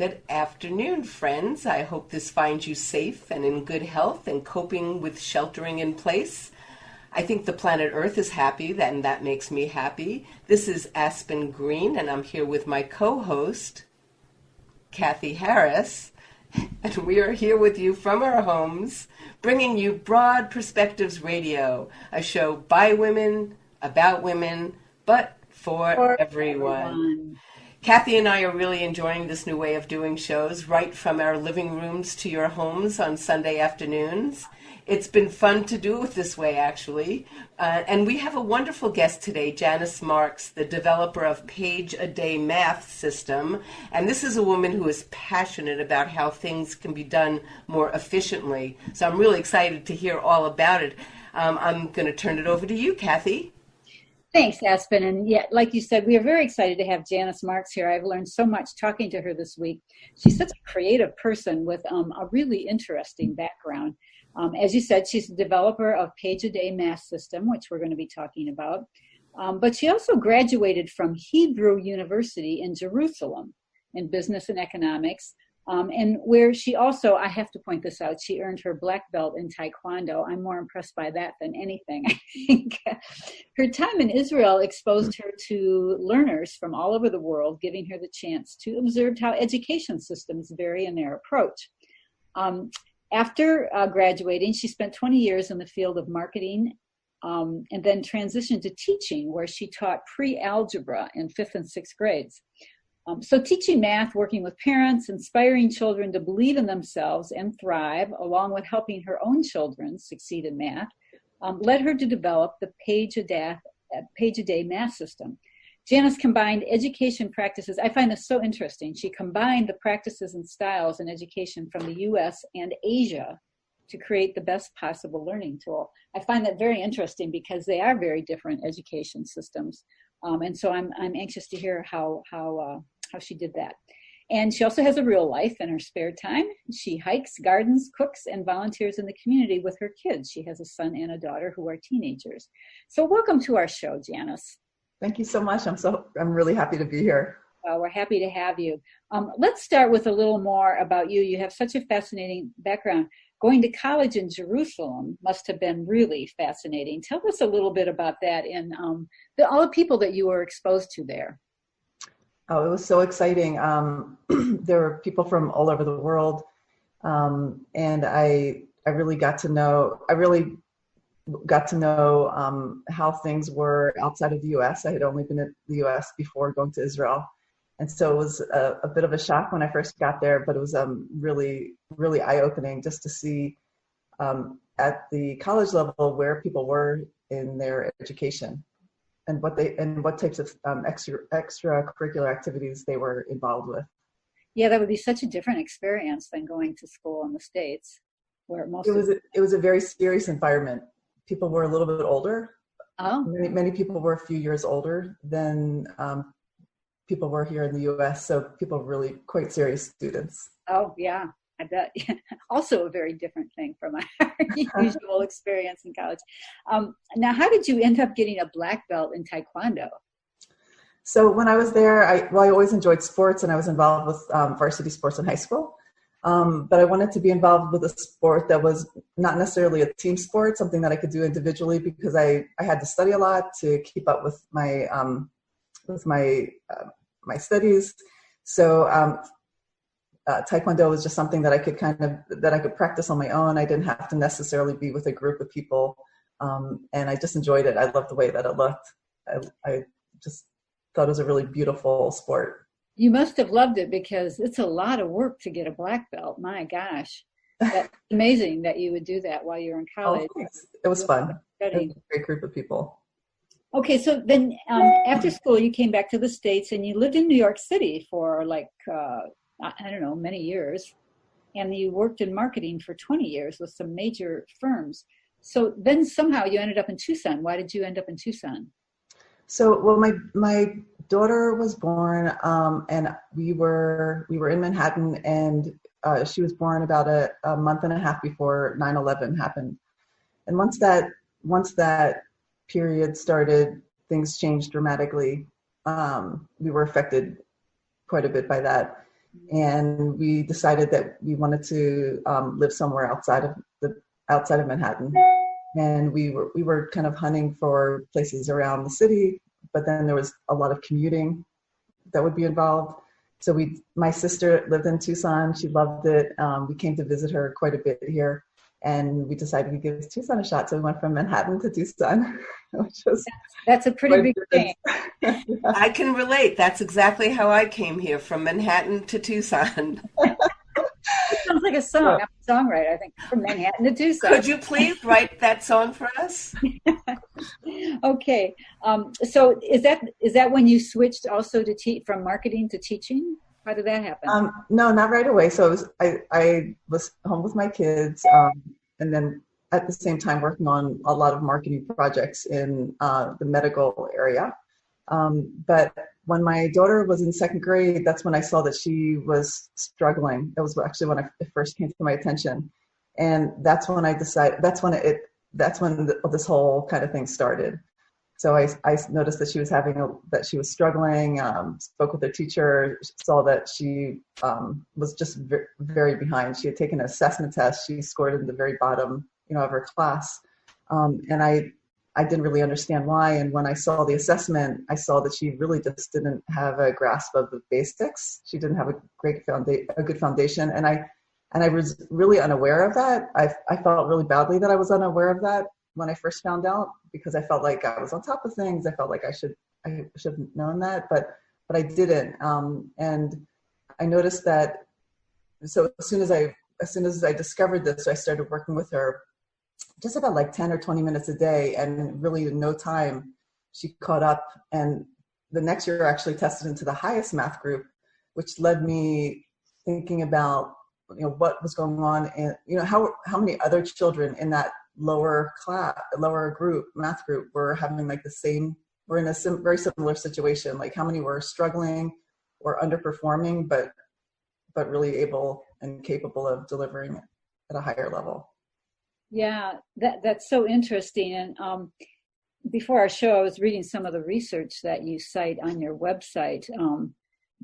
Good afternoon, friends. I hope this finds you safe and in good health and coping with sheltering in place. I think the planet Earth is happy, and that makes me happy. This is Aspen Green, and I'm here with my co-host, Kathy Harris, and we are here with you from our homes, bringing you Broad Perspectives Radio, a show by women, about women, but for everyone. Kathy and I are really enjoying this new way of doing shows, right from our living rooms to your homes on Sunday afternoons. It's been fun to do it this way, actually. And we have a wonderful guest today, Janice Marks, the developer of Page a Day Math System. And this is a woman who is passionate about how things can be done more efficiently. So I'm really excited to hear all about it. I'm going to turn it over to you, Kathy. Thanks, Aspen. And yeah, like you said, we are very excited to have Janice Marks here. I've learned so much talking to her this week. She's such a creative person with a really interesting background. As you said, she's the developer of Page a Day Math System, which we're going to be talking about. But she also graduated from Hebrew University in Jerusalem in business and economics. And where she also, I have to point this out, she earned her black belt in Taekwondo. I'm more impressed by that than anything, I think. Her time in Israel exposed her to learners from all over the world, giving her the chance to observe how education systems vary in their approach. After graduating, she spent 20 years in the field of marketing and then transitioned to teaching, where she taught pre-algebra in 5th and 6th grades. So teaching math, working with parents, inspiring children to believe in themselves and thrive, along with helping her own children succeed in math, led her to develop the Page a Day Math System. Janice combined education practices. I find this so interesting. She combined the practices and styles in education from the U.S. and Asia to create the best possible learning tool. I find that very interesting because they are very different education systems. And so I'm anxious to hear how she did that. And she also has a real life in her spare time. She hikes, gardens, cooks, and volunteers in the community with her kids. She has a son and a daughter who are teenagers. So welcome to our show, Janice. Thank you so much. I'm really happy to be here. Well, we're happy to have you. Let's start with a little more about you. You have such a fascinating background. Going to college in Jerusalem must have been really fascinating. Tell us a little bit about that and all the people that you were exposed to there. Oh, it was so exciting. There were people from all over the world, and I really got to know how things were outside of the U.S. I had only been in the U.S. before going to Israel. And so it was a bit of a shock when I first got there, but it was really, really eye-opening just to see at the college level where people were in their education and what types of extracurricular activities they were involved with. Yeah, that would be such a different experience than going to school in the States, where it was a very serious environment. People were a little bit older. Oh, many people were a few years older than people were here in the U.S., so people were really quite serious students. Oh, yeah, I bet. Also a very different thing from our usual experience in college. Now, how did you end up getting a black belt in Taekwondo? So when I was there, I always enjoyed sports, and I was involved with varsity sports in high school. But I wanted to be involved with a sport that was not necessarily a team sport, something that I could do individually, because I had to study a lot to keep up with my my studies. So Taekwondo was just something that I could practice on my own. I didn't have to necessarily be with a group of people, and I just enjoyed it. I loved the way that it looked. I just thought it was a really beautiful sport. You must have loved it because it's a lot of work to get a black belt. My gosh. That's amazing that you would do that while you were in college. Oh, it was fun. It was a great group of people. Okay, so then after school, you came back to the States and you lived in New York City for many years. And you worked in marketing for 20 years with some major firms. So then somehow you ended up in Tucson. Why did you end up in Tucson? So, well, my daughter was born, and we were in Manhattan, and she was born about a month and a half before 9/11 happened. And once that period started, things changed dramatically. We were affected quite a bit by that. and we decided that we wanted to live somewhere outside of Manhattan. And we were kind of hunting for places around the city, but then there was a lot of commuting that would be involved. So my sister lived in Tucson. She loved it. We came to visit her quite a bit here, and we decided we'd give Tucson a shot. So we went from Manhattan to Tucson, which was that's a pretty big change. I can relate. That's exactly how I came here, from Manhattan to Tucson. It sounds like a song. I'm a songwriter, I think, from Manhattan to Tucson. Could you please write that song for us? Okay. So is that when you switched also to from marketing to teaching? How did that happen? No, not right away. So I was home with my kids, and then at the same time working on a lot of marketing projects in the medical area. But when my daughter was in second grade, that's when I saw that she was struggling. That was actually when it first came to my attention. And that's when I decided, that's when this whole kind of thing started. So I noticed that she was struggling, spoke with her teacher, saw that she was just very behind. She had taken an assessment test. She scored in the very bottom, of her class. And I didn't really understand why. And when I saw the assessment, I saw that she really just didn't have a grasp of the basics. She didn't have a good foundation. And I was really unaware of that. I felt really badly that I was unaware of that when I first found out, because I felt like I was on top of things. I felt like I should have known that, but I didn't. And I noticed that. So as soon as I discovered this, I started working with her just about like 10 or 20 minutes a day, and really in no time she caught up. And the next year I actually tested into the highest math group, which led me thinking about, what was going on, and how many other children in that lower math group were having like were in a very similar situation. Like how many were struggling or underperforming, but really able and capable of delivering at a higher level. Yeah, that's so interesting. And before our show, I was reading some of the research that you cite on your website.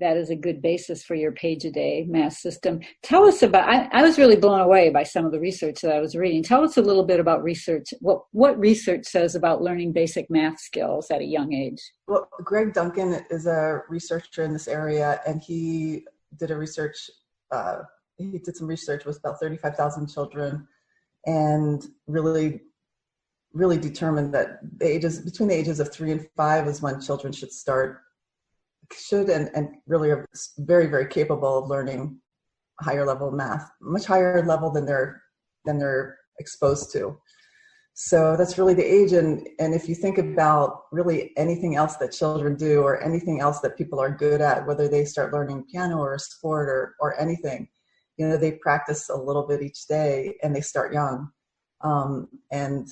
That is a good basis for your page-a-day math system. Tell us about, I was really blown away by some of the research that I was reading. Tell us a little bit about research, what research says about learning basic math skills at a young age. Well, Greg Duncan is a researcher in this area, and he did some research with about 35,000 children, and really determined that between the ages of 3 and 5 is when children should and really are very, very capable of learning higher level math, much higher level than they're exposed to. So that's really the age. And if you think about really anything else that children do, or anything else that people are good at, whether they start learning piano or a sport or anything, they practice a little bit each day, and they start young. And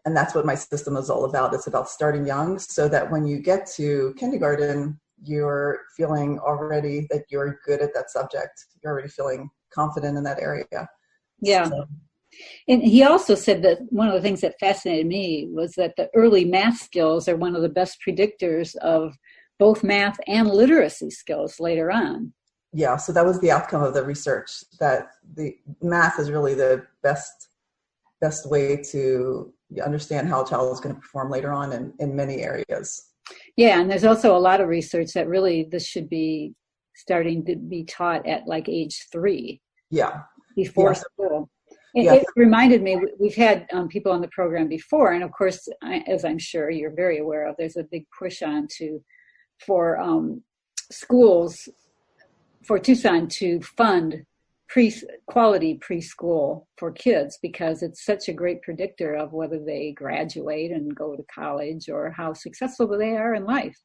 that's what my system is all about. It's about starting young, so that when you get to kindergarten, you're feeling already that you're good at that subject. You're already feeling confident in that area. Yeah. So. And he also said that one of the things that fascinated me was that the early math skills are one of the best predictors of both math and literacy skills later on. Yeah, so that was the outcome of the research, that the math is really the best way to understand how a child is going to perform later on in many areas. Yeah, and there's also a lot of research that really this should be starting to be taught at like age 3. Yeah. Before school. It reminded me, we've had people on the program before, and of course, as I'm sure you're very aware of, there's a big push for schools, for Tucson to fund quality preschool for kids, because it's such a great predictor of whether they graduate and go to college, or how successful they are in life,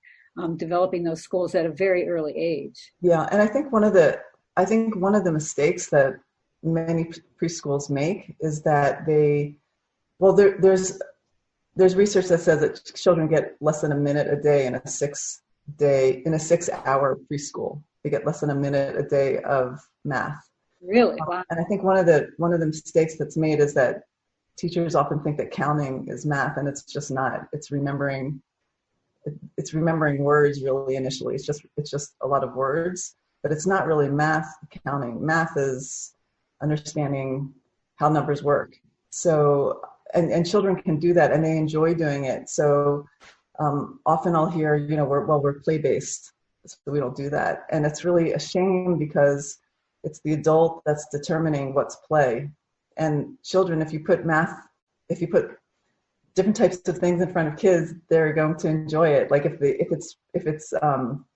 developing those schools at a very early age. Yeah, and I think one of the mistakes that many preschools make is that there's research that says that children get less than a minute a day in a 6-hour preschool. They get less than a minute a day of math. Really? Wow. And I think one of the mistakes that's made is that teachers often think that counting is math, and it's just not. It's remembering words really initially. It's just a lot of words. but it's not really math counting. Math is understanding how numbers work. So, and children can do that, and they enjoy doing it. So often I'll hear, we're play-based, so we don't do that. And it's really a shame because it's the adult that's determining what's play. And children, if you put different types of things in front of kids, they're going to enjoy it. Like if it's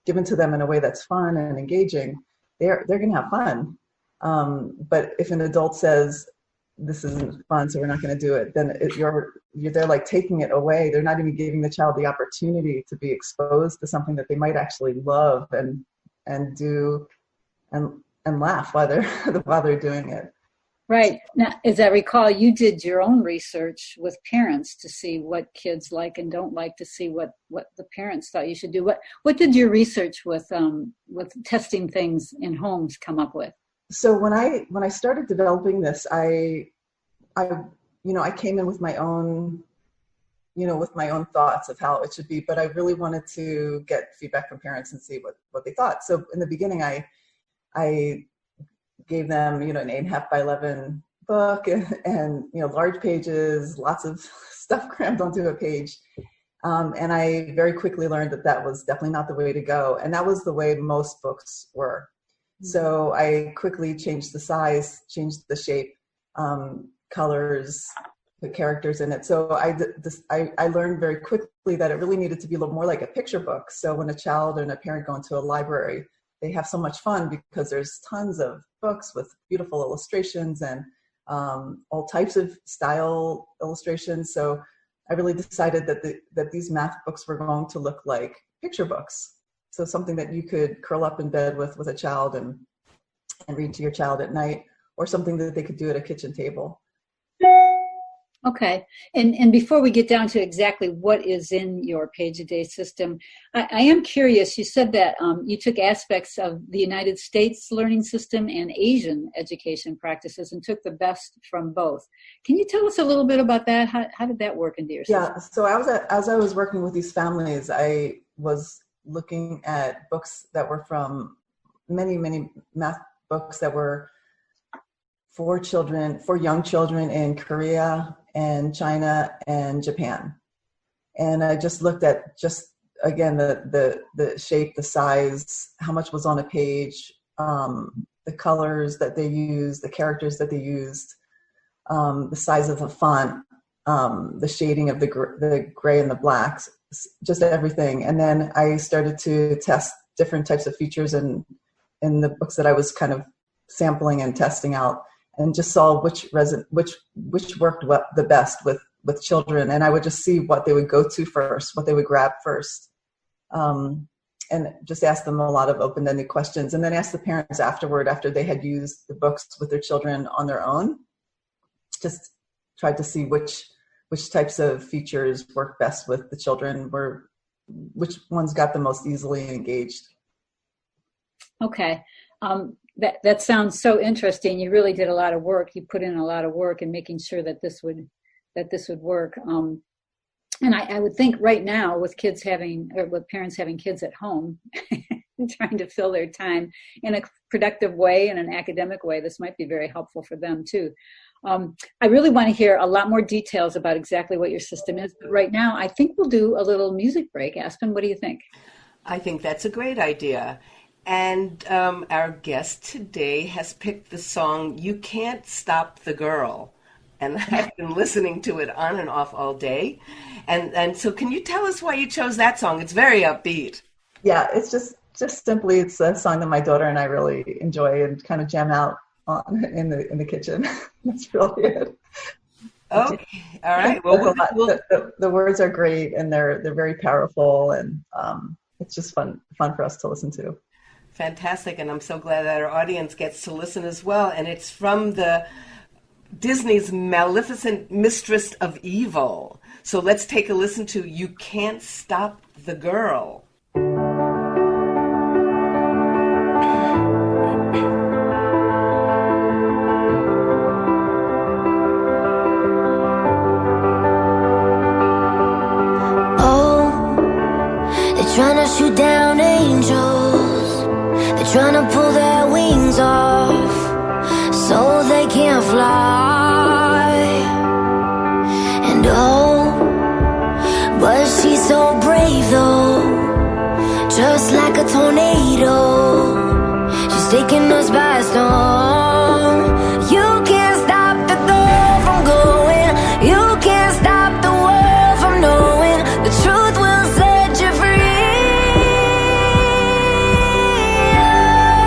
given to them in a way that's fun and engaging, they're going to have fun. But if an adult says, this isn't fun, so we're not going to do it, then they're like taking it away. They're not even giving the child the opportunity to be exposed to something that they might actually love and do and laugh while they're doing it. Right. Now, as I recall, you did your own research with parents to see what kids like and don't like, to see what the parents thought you should do. What did your research with testing things in homes come up with? So when I started developing this, I came in with my own thoughts of how it should be, but I really wanted to get feedback from parents and see what they thought. So in the beginning, I gave them, an 8.5 by 11 book and large pages, lots of stuff crammed onto a page. And I very quickly learned that was definitely not the way to go. And that was the way most books were. So I quickly changed the size, changed the shape, colors, the characters in it. So I learned very quickly that it really needed to be a little more like a picture book. So when a child and a parent go into a library, they have so much fun because there's tons of books with beautiful illustrations and all types of style illustrations. So I really decided that these math books were going to look like picture books. So something that you could curl up in bed with a child and read to your child at night, or something that they could do at a kitchen table. Okay. And before we get down to exactly what is in your page-a-day system, I am curious. You said that you took aspects of the United States learning system and Asian education practices and took the best from both. Can you tell us a little bit about that? How did that work into your system? Yeah. So as I was working with these families, I was looking at books that were from many math books that were for young children in Korea and China and Japan. And I just looked at again, the shape, the size, how much was on a page, the colors that they used, the characters that they used, the size of the font, the shading of the gray and the blacks, just everything. And then I started to test different types of features in the books that I was kind of sampling and testing out, and just saw which worked the best with children. And I would just see what they would go to first, what they would grab first, and just ask them a lot of open-ended questions, and then ask the parents afterward, after they had used the books with their children on their own, just tried to see which types of features work best with the children, which ones got the most easily engaged. Okay. That sounds so interesting. You really did a lot of work. You put in a lot of work in making sure that this would work. And I would think right now with parents having kids at home and trying to fill their time in a productive way, in an academic way, this might be very helpful for them too. I really want to hear a lot more details about exactly what your system is. But right now, I think we'll do a little music break. Aspen, what do you think? I think that's a great idea. And our guest today has picked the song "You Can't Stop the Girl." And I've been listening to it on and off all day. And so can you tell us why you chose that song? It's very upbeat. Yeah, it's just simply, it's a song that my daughter and I really enjoy and kind of jam out on in the kitchen. That's really it. Okay. All right. Well, the words are great, and they're very powerful, and it's just fun for us to listen to. Fantastic, and I'm so glad that our audience gets to listen as well. And it's from the Disney's Maleficent Mistress of Evil. So let's take a listen to "You Can't Stop the Girl." Oh, they're trying to shoot down angels. They're trying to pull taking us by storm. You can't stop the goal from going. You can't stop the world from knowing. The truth will set you free.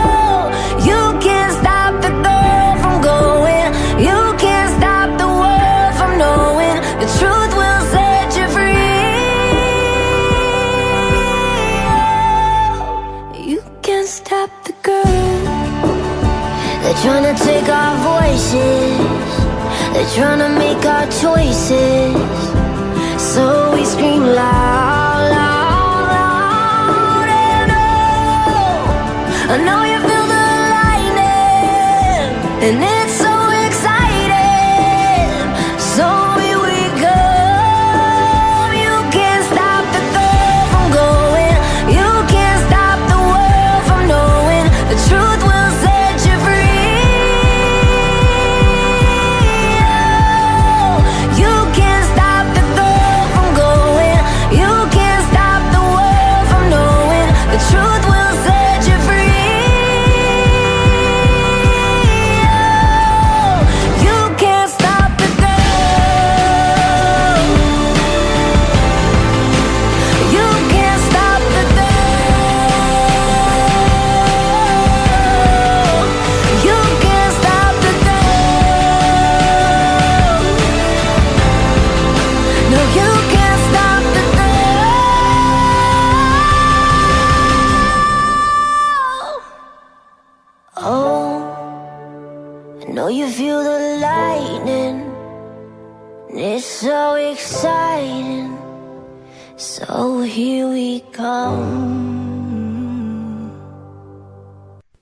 Oh, you can't stop the goal from going. You can't stop the world from knowing. The truth will set you free. Oh, you can't stop the girl. They're trying to take our voices. They're trying to make our choices. So we scream loud, loud, loud. And oh, I know you feel the lightning, and it's so exciting. So here we go. You can't stop the goal from going. You can't stop the world from knowing. The truth will set you free. Oh, you can't stop the goal from going. You can't stop the world from knowing. The truth will set you free. Oh, you can't stop the goal. You can't stop the goal. You can't stop the goal. No, you can't stop the goal. Oh, I know you feel the lightning, and it's so exciting. So here we come.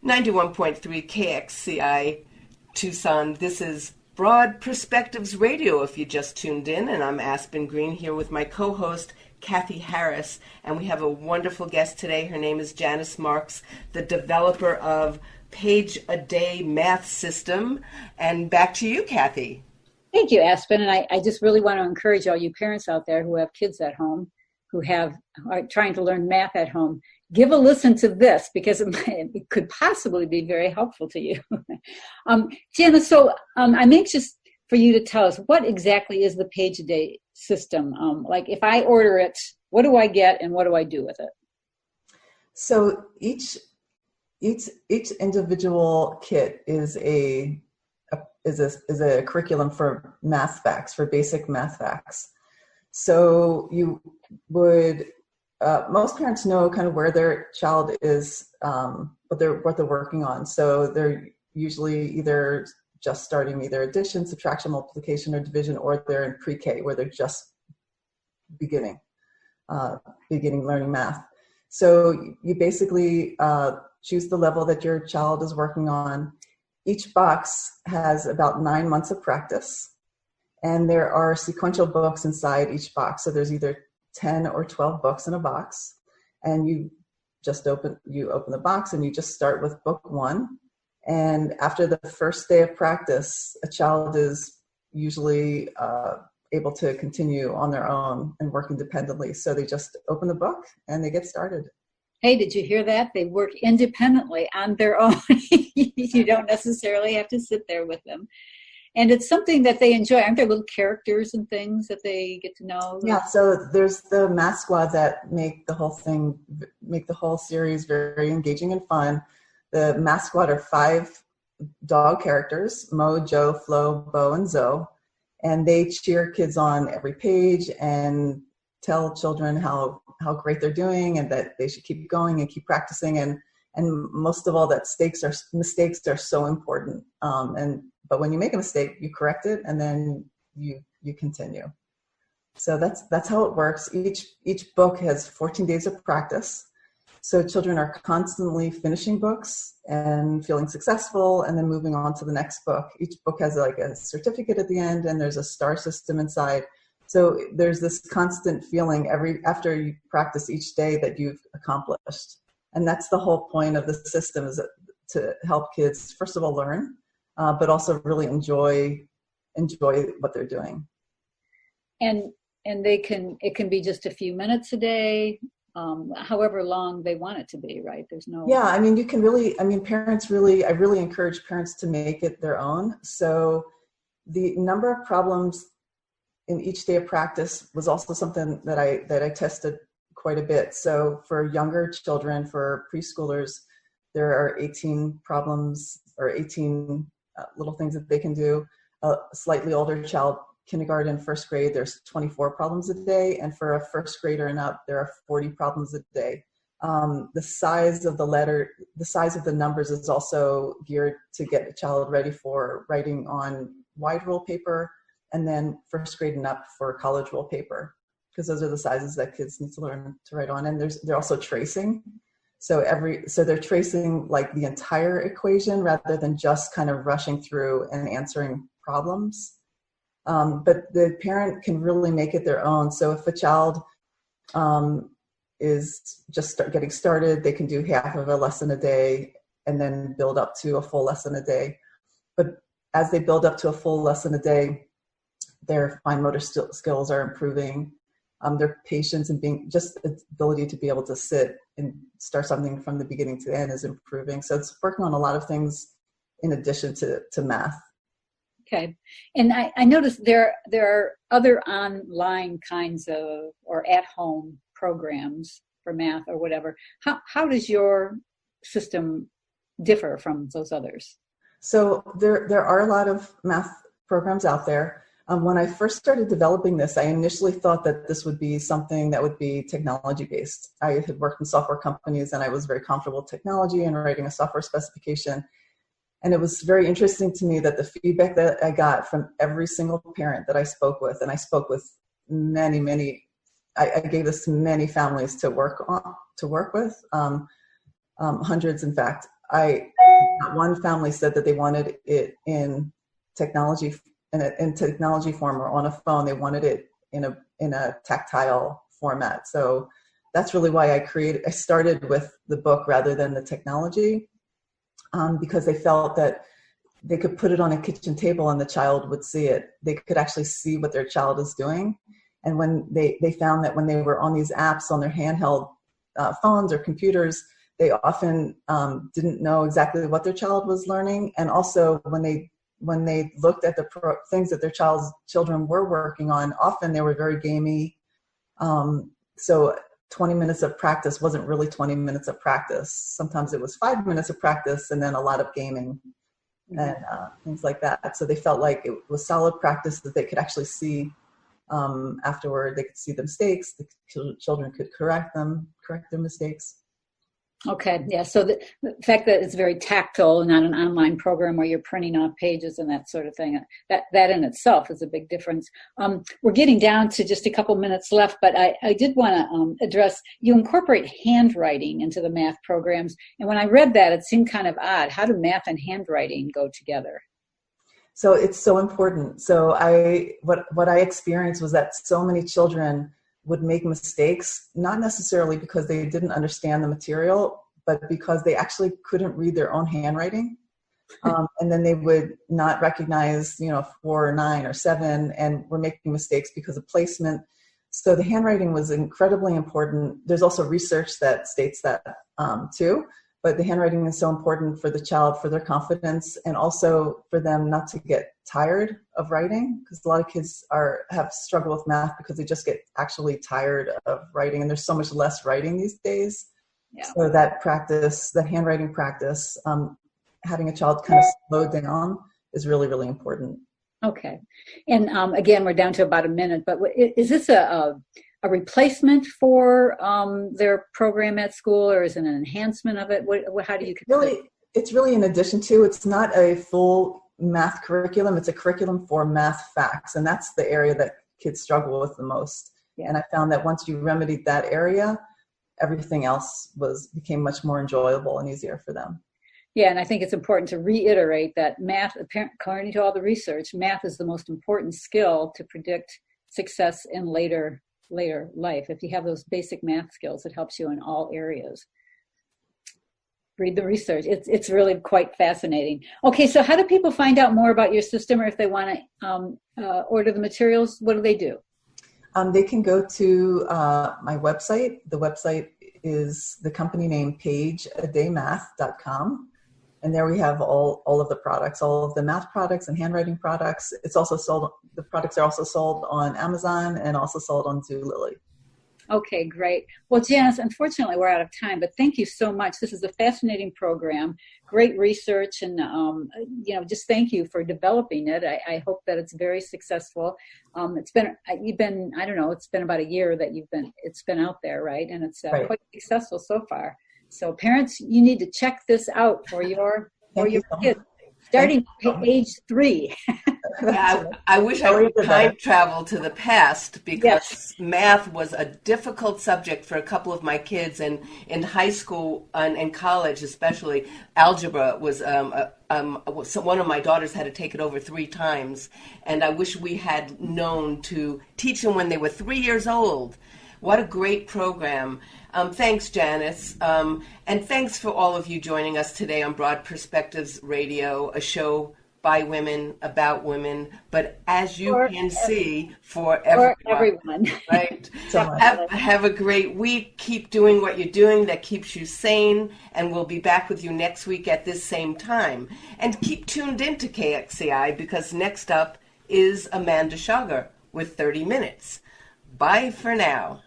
91.3 KXCI Tucson. This is Broad Perspectives Radio if you just tuned in, and I'm Aspen Green here with my co-host Kathy Harris, and we have a wonderful guest today. Her name is Janice Marks, the developer of Page a Day Math System. And back to you, Kathy. Thank you, Aspen. And I just really want to encourage all you parents out there who have kids at home, who are trying to learn math at home. Give a listen to this because it could possibly be very helpful to you. Janice, so I'm anxious for you to tell us what exactly is the Page a Day system. Like if I order it, what do I get and what do I do with it? So each individual kit is a curriculum for math facts, for basic math facts. So you would most parents know kind of where their child is, what they're working on. So they're usually either just starting either addition, subtraction, multiplication, or division, or they're in pre-K where they're just beginning learning math. So you basically choose the level that your child is working on. Each box has about 9 months of practice, and there are sequential books inside each box. So there's either 10 or 12 books in a box, and you open the box and you just start with book 1. And after the first day of practice, a child is usually able to continue on their own and work independently. So they just open the book and they get started. Hey, did you hear that? They work independently on their own. You don't necessarily have to sit there with them. And it's something that they enjoy. Aren't there little characters and things that they get to know? Yeah, so there's the math squad that make the whole series very engaging and fun. The math squad are 5 dog characters: Mo, Joe, Flo, Bo, and Zoe. And they cheer kids on every page and tell children how great they're doing and that they should keep going and keep practicing. And most of all, that mistakes are so important. But when you make a mistake, you correct it and then you continue. So that's how it works. Each book has 14 days of practice. So children are constantly finishing books and feeling successful and then moving on to the next book. Each book has like a certificate at the end and there's a star system inside. So there's this constant feeling after you practice each day that you've accomplished. And that's the whole point of the system, is to help kids, first of all, learn, but also really enjoy what they're doing. And it can be just a few minutes a day, however long they want it to be, right? There's no... Yeah, I mean, you can really, I mean, parents really, I really encourage parents to make it their own. So the number of problems in each day of practice was also something that I tested quite a bit. So for younger children, for preschoolers, there are 18 problems or 18 little things that they can do. A slightly older child, kindergarten, first grade, there's 24 problems a day. And for a first grader and up, there are 40 problems a day. The size of the numbers is also geared to get a child ready for writing on wide rule paper, and then first grade and up for college roll paper, because those are the sizes that kids need to learn to write on. And they're also tracing. So they're tracing like the entire equation rather than just kind of rushing through and answering problems. But the parent can really make it their own. So if a child is just getting started, they can do half of a lesson a day and then build up to a full lesson a day. But as they build up to a full lesson a day, their fine motor skills are improving. Their patience and just the ability to be able to sit and start something from the beginning to the end is improving. So it's working on a lot of things in addition to math. Okay. And I noticed there are other online kinds of, or at-home programs for math or whatever. How does your system differ from those others? So there are a lot of math programs out there. When I first started developing this, I initially thought that this would be something that would be technology-based. I had worked in software companies and I was very comfortable with technology and writing a software specification. And it was very interesting to me that the feedback that I got from every single parent that I spoke with, and I spoke with many, I gave this to many families to work with, hundreds in fact. One family said that they wanted it in technology form or on a phone. They wanted it in a tactile format. So that's really why I started with the book rather than the technology, because they felt that they could put it on a kitchen table and the child would see it. They could actually see what their child is doing. And when they found that when they were on these apps on their handheld phones or computers, they often didn't know exactly what their child was learning. And also when they looked at the things that their children were working on, often they were very gamey. So 20 minutes of practice wasn't really 20 minutes of practice. Sometimes it was 5 minutes of practice and then a lot of gaming and things like that. So they felt like it was solid practice that they could actually see afterward. They could see the mistakes. The children could correct their mistakes. Okay, yeah, so the fact that it's very tactile and not an online program where you're printing off pages and that sort of thing, that in itself is a big difference. We're getting down to just a couple minutes left, but I did want to address, you incorporate handwriting into the math programs, and when I read that, it seemed kind of odd. How do math and handwriting go together? So it's so important. So what I experienced was that so many children would make mistakes, not necessarily because they didn't understand the material, but because they actually couldn't read their own handwriting. And then they would not recognize, 4 or 9 or 7, and were making mistakes because of placement. So the handwriting was incredibly important. There's also research that states that too, but the handwriting is so important for the child, for their confidence, and also for them not to get tired of writing, because a lot of kids have struggled with math because they just get actually tired of writing, and there's so much less writing these days. Yeah. So that practice, that handwriting practice, having a child kind of slow down is really, really important. Okay. And again, we're down to about a minute, but is this a replacement for their program at school, or is it an enhancement of it? How do you consider it? It's really in addition to. It's not a full math curriculum. It's a curriculum for math facts, and that's the area that kids struggle with the most. Yeah. And I found that once you remedied that area, everything else became much more enjoyable and easier for them. Yeah, and I think it's important to reiterate that math, according to all the research, math is the most important skill to predict success in later life. If you have those basic math skills, it helps you in all areas. Read the research. It's really quite fascinating. Okay, so how do people find out more about your system, or if they want to order the materials, what do they do? They can go to my website. The website is the company name pageadaymath.com. And there we have all of the products, all of the math products and handwriting products. It's also sold, the products are also sold on Amazon and also sold on Zulily. Okay, great. Well, Janice, unfortunately, we're out of time, but thank you so much. This is a fascinating program, great research, and, just thank you for developing it. I hope that it's very successful. It's been about a year that it's been out there, right? And it's Right. quite successful so far. So parents, you need to check this out for your kids, starting age 3. Yeah, I wish I could time travel to the past, because math was a difficult subject for a couple of my kids, and in high school and college especially, algebra was one of my daughters had to take it over 3 times, and I wish we had known to teach them when they were 3 years old. What a great program. Thanks, Janice. And thanks for all of you joining us today on Broad Perspectives Radio, a show by women, about women, but as you can see, for everyone. Right? So much. Have a great week. Keep doing what you're doing that keeps you sane, and we'll be back with you next week at this same time. And keep tuned in to KXCI, because next up is Amanda Sugar with 30 Minutes. Bye for now.